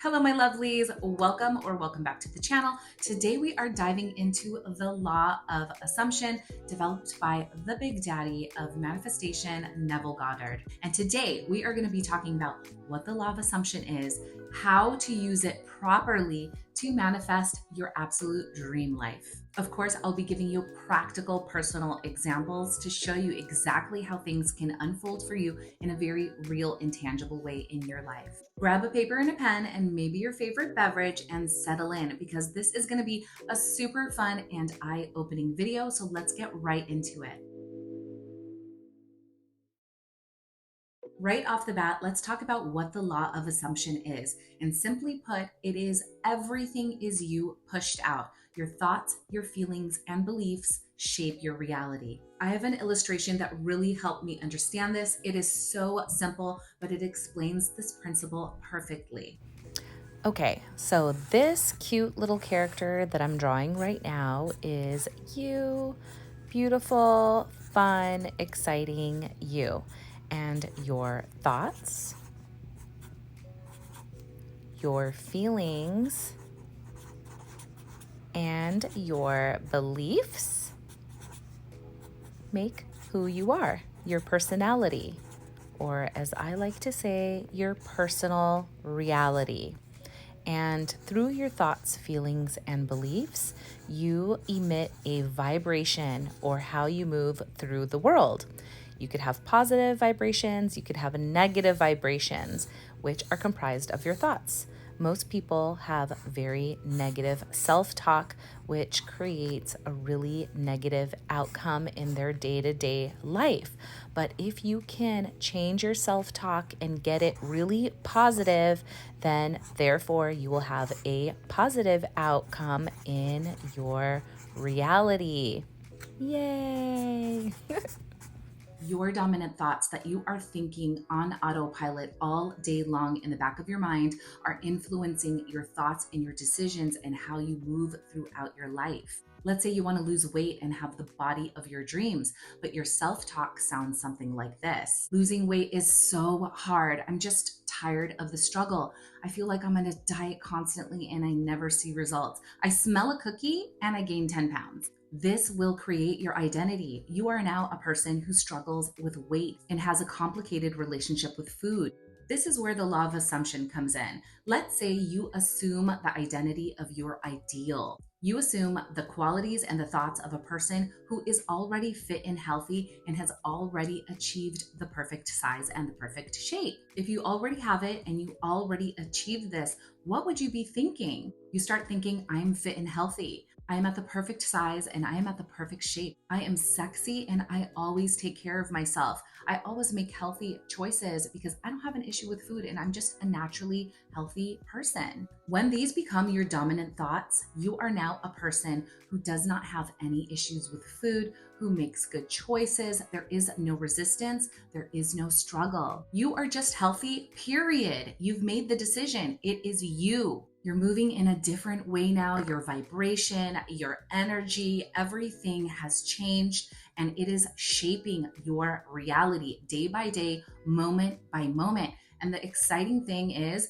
Hello, my lovelies. Welcome back to the channel. Today we are diving into the law of assumption developed by the big daddy of manifestation, Neville Goddard. And today we are going to be talking about what the law of assumption is, how to use it properly to manifest your absolute dream life. Of course, I'll be giving you practical personal examples to show you exactly how things can unfold for you in a very real and tangible way in your life. Grab a paper and a pen and maybe your favorite beverage and settle in, because this is going to be a super fun and eye-opening video. So let's get right into it. Right off the bat, let's talk about what the law of assumption is. And simply put, it is everything is you pushed out. Your thoughts, your feelings, and beliefs shape your reality. I have an illustration that really helped me understand this. It is so simple, but it explains this principle perfectly. Okay, so this cute little character that I'm drawing right now is you, beautiful, fun, exciting you. And your thoughts, your feelings, and your beliefs make who you are, your personality, or as I like to say, your personal reality. And through your thoughts, feelings, and beliefs, you emit a vibration or how you move through the world. You could have positive vibrations, you could have negative vibrations, which are comprised of your thoughts. Most people have very negative self-talk, which creates a really negative outcome in their day-to-day life. But if you can change your self-talk and get it really positive, then therefore you will have a positive outcome in your reality. Yay! Your dominant thoughts that you are thinking on autopilot all day long in the back of your mind are influencing your thoughts and your decisions and how you move throughout your life. Let's say you want to lose weight and have the body of your dreams, but your self-talk sounds something like this. Losing weight is so hard. I'm just tired of the struggle. I feel like I'm on a diet constantly and I never see results. I smell a cookie and I gain 10 pounds. This will create your identity. You are now a person who struggles with weight and has a complicated relationship with food. This is where the law of assumption comes in. Let's say you assume the identity of your ideal. You assume the qualities and the thoughts of a person who is already fit and healthy and has already achieved the perfect size and the perfect shape. If you already have it and you already achieved this, what would you be thinking? You start thinking, I'm fit and healthy. I am at the perfect size and I am at the perfect shape. I am sexy and I always take care of myself. I always make healthy choices because I don't have an issue with food and I'm just a naturally healthy person. When these become your dominant thoughts, you are now a person who does not have any issues with food, who makes good choices. There is no resistance. There is no struggle. You are just healthy, period. You've made the decision. It is you. You're moving in a different way now. Your vibration, your energy, everything has changed and it is shaping your reality day by day, moment by moment. And the exciting thing is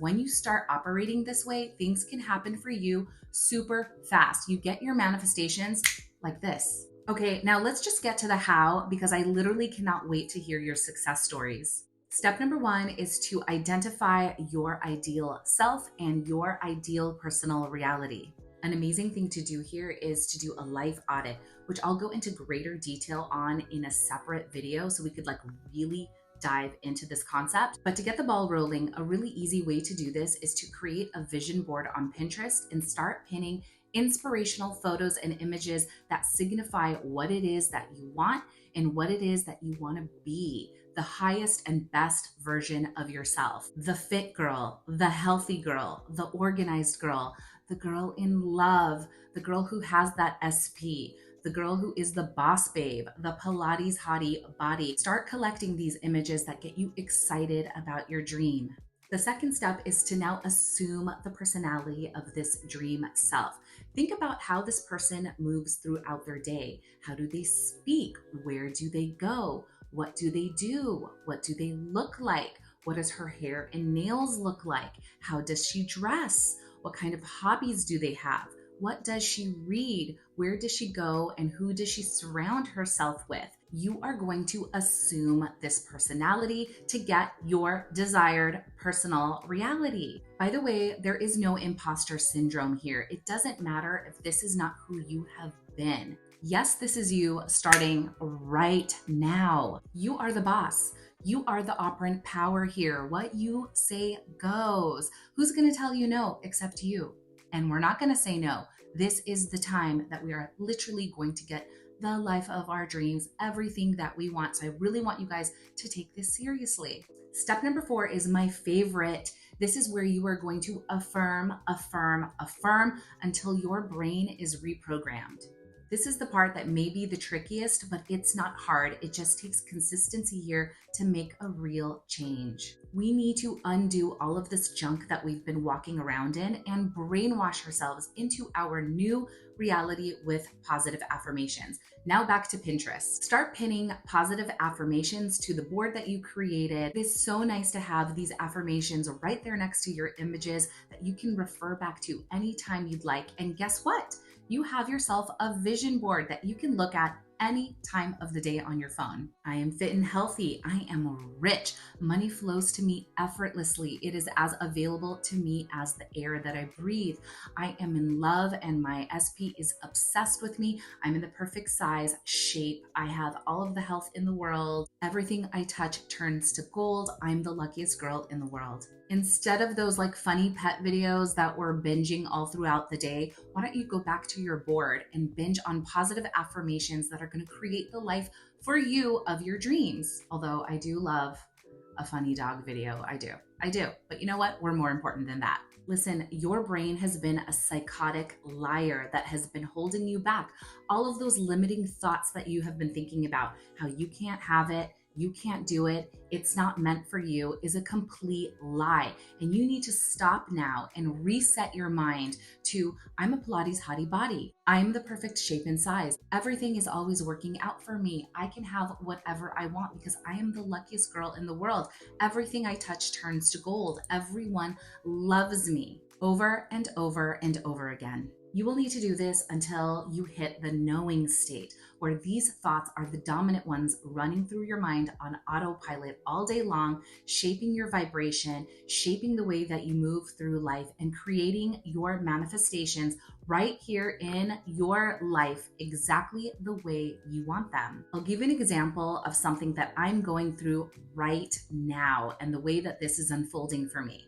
when you start operating this way, things can happen for you super fast. You get your manifestations like this. Okay, now let's just get to the how, because I literally cannot wait to hear your success stories. Step number one is to identify your ideal self and your ideal personal reality. An amazing thing to do here is to do a life audit, which I'll go into greater detail on in a separate video so we could really dive into this concept. But to get the ball rolling, a really easy way to do this is to create a vision board on Pinterest and start pinning inspirational photos and images that signify what it is that you want and what it is that you want to be. The highest and best version of yourself. The fit girl, the healthy girl, the organized girl, the girl in love, the girl who has that SP, the girl who is the boss babe, the Pilates hottie body. Start collecting these images that get you excited about your dream. The second step is to now assume the personality of this dream self. Think about how this person moves throughout their day. How do they speak? Where do they go? What do they do? What do they look like? What does her hair and nails look like? How does she dress? What kind of hobbies do they have? What does she read? Where does she go? And who does she surround herself with? You are going to assume this personality to get your desired personal reality. By the way, there is no imposter syndrome here. It doesn't matter if this is not who you have been. Yes, this is you starting right now. You are the boss. You are the operant power here. What you say goes. Who's going to tell you no except you? And we're not going to say no. This is the time that we are literally going to get the life of our dreams, everything that we want. So I really want you guys to take this seriously. Step number 4 is my favorite. This is where you are going to affirm, affirm, affirm until your brain is reprogrammed. This is the part that may be the trickiest, but it's not hard. It just takes consistency here to make a real change. We need to undo all of this junk that we've been walking around in and brainwash ourselves into our new reality with positive affirmations. Now back to Pinterest. Start pinning positive affirmations to the board that you created. It is so nice to have these affirmations right there next to your images that you can refer back to anytime you'd like. And guess what? You have yourself a vision board that you can look at any time of the day on your phone. I am fit and healthy. I am rich. Money flows to me effortlessly. It is as available to me as the air that I breathe. I am in love and my SP is obsessed with me. I'm in the perfect size, shape. I have all of the health in the world. Everything I touch turns to gold. I'm the luckiest girl in the world. Instead of those like funny pet videos that we're binging all throughout the day, why don't you go back to your board and binge on positive affirmations that are going to create the life for you of your dreams? Although I do love a funny dog video. I do. But you know what? We're more important than that. Listen, your brain has been a psychotic liar that has been holding you back. All of those limiting thoughts that you have been thinking about, how you can't have it, you can't do it, it's not meant for you, is a complete lie. And you need to stop now and reset your mind to, I'm a Pilates hottie body. I'm the perfect shape and size. Everything is always working out for me. I can have whatever I want because I am the luckiest girl in the world. Everything I touch turns to gold. Everyone loves me. Over and over and over again. You will need to do this until you hit the knowing state, where these thoughts are the dominant ones running through your mind on autopilot all day long, shaping your vibration, shaping the way that you move through life, and creating your manifestations right here in your life exactly the way you want them. I'll give you an example of something that I'm going through right now and the way that this is unfolding for me.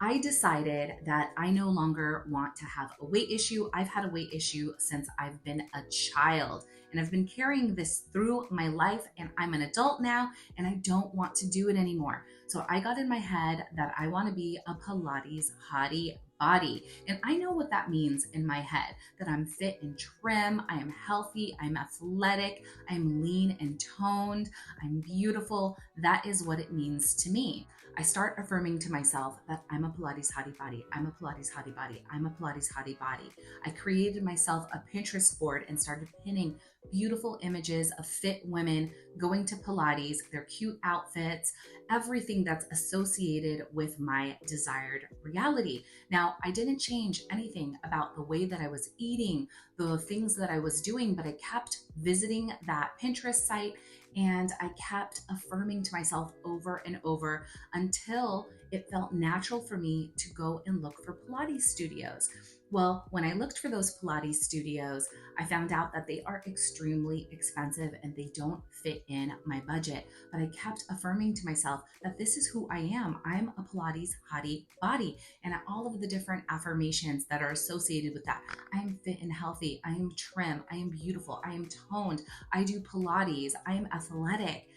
I decided that I no longer want to have a weight issue. I've had a weight issue since I've been a child, and I've been carrying this through my life, and I'm an adult now and I don't want to do it anymore. So I got in my head that I want to be a Pilates hottie body. And I know what that means in my head, that I'm fit and trim, I am healthy, I'm athletic, I'm lean and toned, I'm beautiful. That is what it means to me. I start affirming to myself that I'm a Pilates hottie body. I'm a Pilates hottie body. I'm a Pilates hottie body. I created myself a Pinterest board and started pinning beautiful images of fit women going to Pilates, their cute outfits, everything that's associated with my desired reality. Now, I didn't change anything about the way that I was eating, the things that I was doing, but I kept visiting that Pinterest site and I kept affirming to myself over and over until it felt natural for me to go and look for Pilates studios. Well, when I looked for those Pilates studios, I found out that they are extremely expensive and they don't fit in my budget. But I kept affirming to myself that this is who I am. I'm a Pilates hottie body, and all of the different affirmations that are associated with that. I am fit and healthy. I am trim. I am beautiful. I am toned. I do Pilates. I am athletic.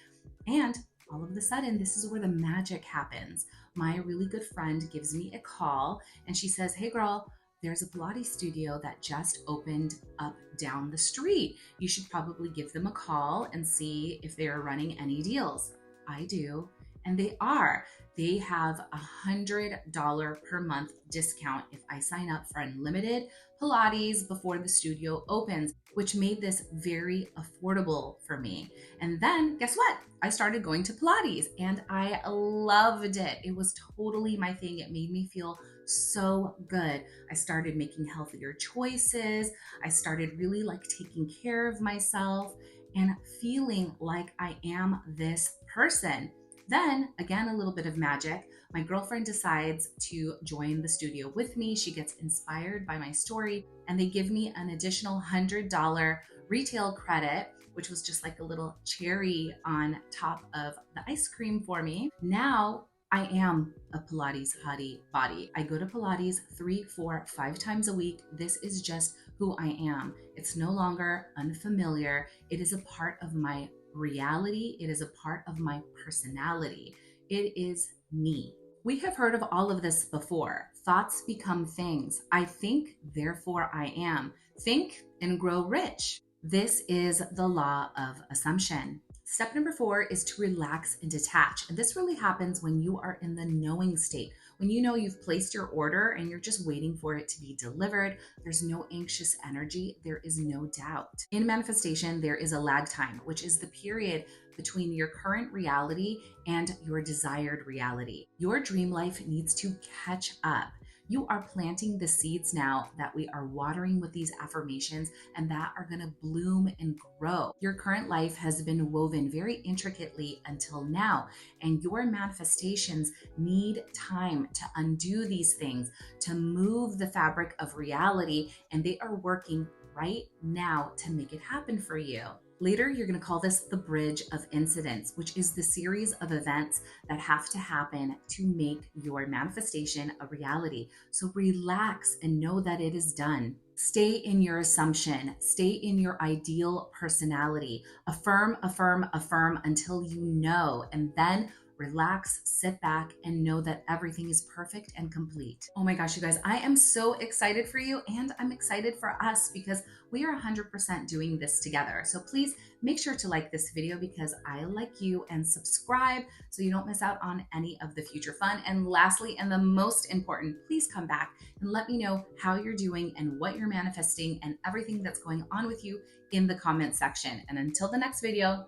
And all of a sudden, this is where the magic happens. My really good friend gives me a call and she says, "Hey girl, there's a Pilates studio that just opened up down the street. You should probably give them a call and see if they are running any deals." I do. And they are. They have $100 per month discount if I sign up for unlimited Pilates before the studio opens, which made this very affordable for me. And then guess what? I started going to Pilates and I loved it. It was totally my thing. It made me feel so good. I started making healthier choices. I started really like taking care of myself and feeling like I am this person. Then, again, a little bit of magic. My girlfriend decides to join the studio with me. She gets inspired by my story, and they give me an additional $100 retail credit, which was just like a little cherry on top of the ice cream for me. Now, I am a Pilates hottie body. I go to Pilates 3, 4, 5 times a week. This is just who I am. It's no longer unfamiliar. It is a part of my reality. It is a part of my personality. It is me. We have heard of all of this before. Thoughts become things. I think, therefore I am. Think and grow rich. This is the law of assumption. Step number 4 is to relax and detach. And this really happens when you are in the knowing state, when you know you've placed your order and you're just waiting for it to be delivered. There's no anxious energy. There is no doubt. In manifestation, there is a lag time, which is the period between your current reality and your desired reality. Your dream life needs to catch up. You are planting the seeds now that we are watering with these affirmations and that are going to bloom and grow. Your current life has been woven very intricately until now, and your manifestations need time to undo these things, to move the fabric of reality, and they are working right now to make it happen for you. Later, you're going to call this the bridge of incidents, which is the series of events that have to happen to make your manifestation a reality. So relax and know that it is done. Stay in your assumption. Stay in your ideal personality. Affirm, affirm, affirm until you know, and then relax, sit back, and know that everything is perfect and complete. Oh my gosh, you guys, I am so excited for you, and I'm excited for us because we are 100% doing this together. So please make sure to like this video because I like you, and subscribe so you don't miss out on any of the future fun. And lastly, and the most important, please come back and let me know how you're doing and what you're manifesting and everything that's going on with you in the comment section. And until the next video,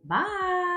bye.